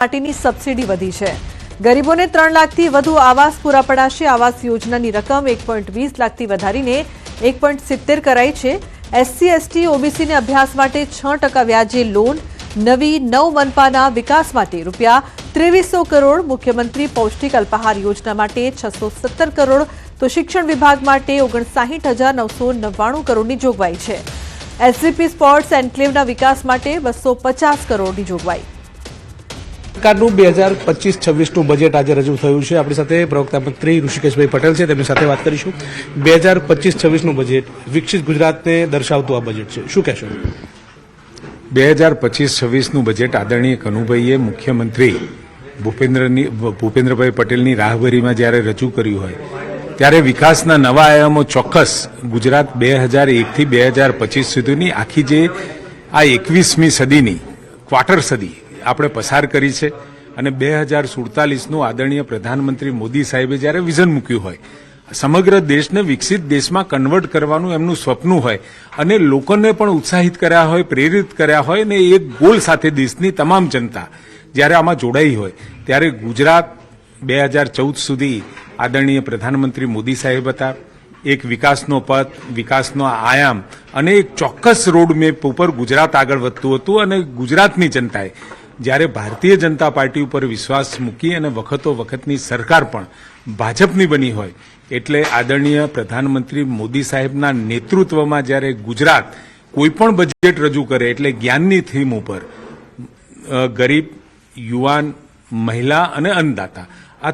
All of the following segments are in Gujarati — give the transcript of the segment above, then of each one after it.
માટેની સબસિડી વધી છે। ગરીબોને 3 લાખથી વધુ આવાસ પૂરા પડાશે। આવાસ યોજનાની રકમ 1.20 લાખથી વધારીને 1.70 કરાઈ છે। એસસી એસટી ઓબીસીને અભ્યાસ માટે 6% વ્યાજે લોન। નવી 9 મનપાના વિકાસ માટે ₹2300 કરોડ। મુખ્યમંત્રી પૌષ્ટિક અલ્પાહાર યોજના માટે 617 કરોડ તો શિક્ષણ વિભાગ માટે 59,999 કરોડની જોગવાઈ છે। એસજીપી સ્પોર્ટ્સ એન્ક્લેવના વિકાસ માટે 250 કરોડની જોગવાઈ। સરકારનું 2025-26નું બજેટ આજે રજૂ થયું છે। આપણી સાથે પ્રવક્તા મંત્રી ઋષિકેશભાઈ પટેલ છે, તેમની સાથે વાત કરીશું। 2025-26નું બજેટ વિકસિત ગુજરાતને દર્શાવતું આ બજેટ છે, શું કહેશો? 2025-26નું બજેટ આદરણીય કનુભાઈએ મુખ્યમંત્રી ભૂપેન્દ્રભાઈ પટેલની રાહબરીમાં જ્યારે રજૂ કર્યું હોય ત્યારે વિકાસના નવા આયામો ચોક્કસ ગુજરાત 2001થી 2025 સુધીની આખી જે આ 21મી સદીની ક્વાર્ટર સદી આપણે પસાર કરી છે અને 2047નું આદરણીય પ્રધાનમંત્રી મોદી સાહેબે જ્યારે વિઝન મૂક્યું હોય, સમગ્ર દેશને વિકસિત દેશમાં કન્વર્ટ કરવાનું એમનું સ્વપ્ન હોય અને લોકોને પણ ઉત્સાહિત કર્યા હોય, પ્રેરિત કર્યા હોય ને એક ગોલ સાથે દેશની તમામ જનતા જ્યારે આમાં જોડાઈ હોય ત્યારે ગુજરાત 2014 સુધી આદરણીય પ્રધાનમંત્રી મોદી સાહેબ હતા। એક વિકાસનો પથ, વિકાસનો આયામ અને એક ચોક્કસ રોડમેપ ઉપર ગુજરાત આગળ વધતું હતું અને ગુજરાતની જનતાએ જ્યારે ભારતીય જનતા પાર્ટી ઉપર વિશ્વાસ મૂકી અને વખતો વખતની સરકાર પણ ભાજપની બની હોય એટલે આદરણીય પ્રધાનમંત્રી મોદી સાહેબના નેતૃત્વમાં જ્યારે ગુજરાત કોઈપણ બજેટ રજૂ કરે એટલે જ્ઞાનની થીમ ઉપર ગરીબ, યુવાન, મહિલા અને અન્નદાતા આ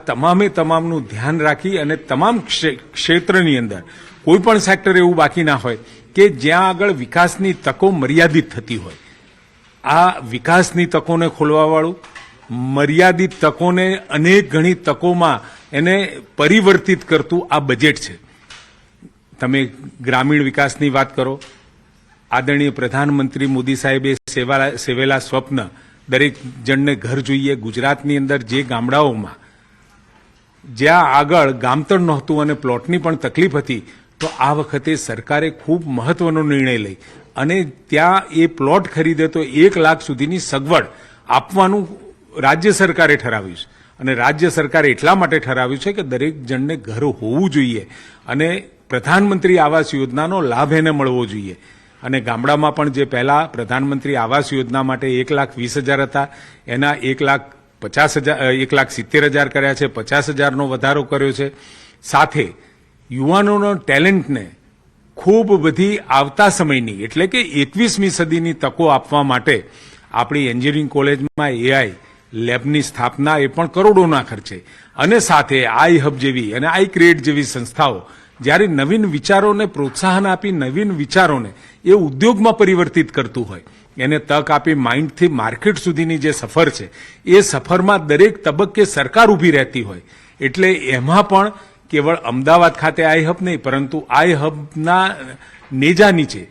તમામનું ધ્યાન રાખી અને તમામ ક્ષેત્રની અંદર કોઈપણ સેક્ટર એવું બાકી ના હોય કે જ્યાં આગળ વિકાસની તકો મર્યાદિત થતી હોય। આ વિકાસની તકોને ખોલવાવાળું, મર્યાદિત તકોને અનેક ઘણી તકોમાં એને પરિવર્તિત કરતું આ બજેટ છે। તમે ગ્રામીણ વિકાસની વાત કરો, આદરણીય પ્રધાનમંત્રી મોદી સાહેબે સેવેલા સ્વપ્ન દરેક જણને ઘર જોઈએ। ગુજરાતની અંદર જે ગામડાઓમાં જ્યાં આગળ ગામતળ નહોતું અને પ્લોટની પણ તકલીફ હતી તો આ વખતે સરકારે ખૂબ મહત્વનો નિર્ણય લઈ અને ત્યાં એ પ્લોટ ખરીદે તો 1 લાખ સુધીની સગવડ આપવાનું રાજ્ય સરકારે ઠરાવ્યું છે અને રાજ્ય સરકારે એટલા માટે ઠરાવ્યું છે કે દરેક જણને ઘર હોવું જોઈએ અને પ્રધાનમંત્રી આવાસ યોજનાનો લાભ એને મળવો જોઈએ। અને ગામડામાં પણ જે પહેલા પ્રધાનમંત્રી આવાસ યોજના માટે 1,20,000 હતા એના 1,70,000 કર્યા છે, 50,000નો વધારો કર્યો છે। સાથે યુવાનોનો ટેલેન્ટને ખૂબ બધી આવતા સમયની એટલે કે 21મી સદીની તકો આપવા માટે આપણી એન્જિનિયરિંગ કોલેજમાં એઆઈ લેબની સ્થાપના એ પણ કરોડોના ખર્ચે અને સાથે આઈ હબ જેવી અને આઈ ક્રિએટ જેવી સંસ્થાઓ જ્યારે નવીન વિચારોને પ્રોત્સાહન આપી નવીન વિચારોને એ ઉદ્યોગમાં પરિવર્તિત કરતું હોય, એને તક આપી માઇન્ડથી માર્કેટ સુધીની જે સફર છે એ સફરમાં દરેક તબક્કે સરકાર ઊભી રહેતી હોય એટલે એમાં પણ કેવળ અમદાવાદ ખાતે આઈ હબ નહીં પરંતુ આઈ હબના નેજા નીચે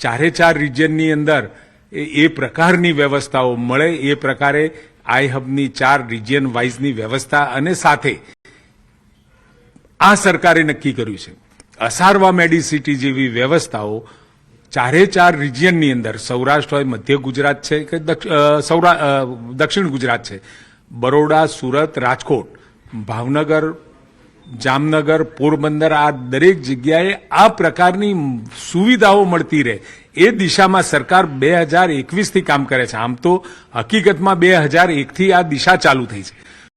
4 રિજિયનની અંદર એ પ્રકારની વ્યવસ્થાઓ મળે એ પ્રકારે આઈ હબની 4 રિજિયન વાઇઝની વ્યવસ્થા અને સાથે આ સરકારે નક્કી કર્યું છે અસારવા મેડિસિટી જેવી વ્યવસ્થાઓ 4 રિજિયનની અંદર સૌરાષ્ટ્ર હોય, મધ્ય ગુજરાત છે કે દક્ષિણ ગુજરાત છે, બરોડા, સુરત, રાજકોટ, ભાવનગર, જામનગર, પોરબંદર આ દરેક જગ્યાએ આ પ્રકારની સુવિધાઓ મળતી રહે એ દિશામાં સરકાર 2021થી કામ કરે છે। આમ તો હકીકતમાં 2001થી આ દિશા ચાલુ થઈ છે